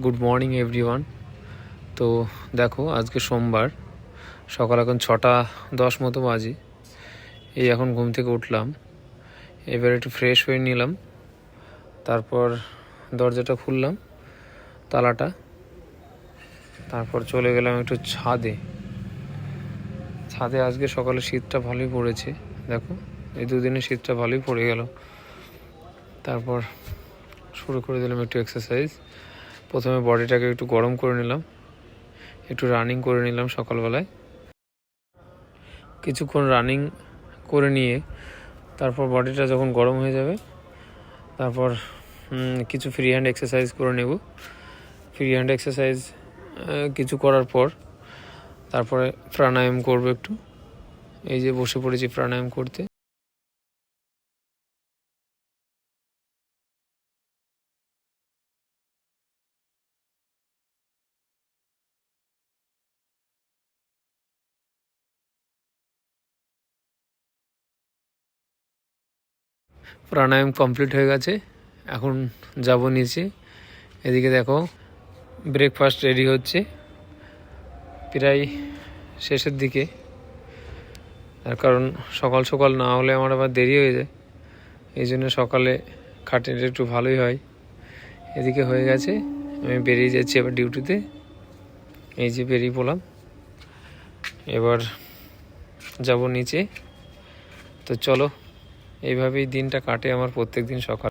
Good morning everyone. তো দেখো আজকে সোমবার, সকাল এখন 6:10 মতো বাজে। এই এখন ঘুম থেকে উঠলাম, এবার একটু ফ্রেশ হয়ে নিলাম, তারপর দরজাটা খুললাম, তালাটা, তারপর চলে গেলাম একটু ছাদে। আজকে সকালে শীতটা ভালোই পড়েছে, দেখো এই দুদিনে শীতটা ভালোই পড়ে গেল। তারপর শুরু করে দিলাম একটু এক্সারসাইজ। প্রথমে বডিটাকে একটু গরম করে নিলাম, একটু রানিং করে নিলাম সকালবেলায়। কিছুক্ষণ রানিং করে নিয়ে তারপর বডিটা যখন গরম হয়ে যাবে, তারপর কিছু ফ্রি হ্যান্ড এক্সারসাইজ করে নেব। ফ্রি হ্যান্ড এক্সারসাইজ কিছু করার পর তারপরে প্রাণায়াম করব একটু। এই যে বসে পড়েছি প্রাণায়াম করতে। প্রাণায়াম কমপ্লিট হয়ে গেছে, এখন যাব নিচে। এদিকে দেখো ব্রেকফাস্ট রেডি হচ্ছে, প্রায় শেষের দিকে। তার কারণ সকাল সকাল না হলে আমার আবার দেরি হয়ে যায়, এই জন্য সকালে খাটনিটা একটু ভালোই হয়। এদিকে হয়ে গেছে, আমি বেরিয়ে যাচ্ছি এবার ডিউটিতে। এই যে বেরিয়ে পড়লাম, এবার যাব নিচে। তো চলো, এইভাবেই দিনটা কাটে আমার প্রত্যেক দিন সকাল।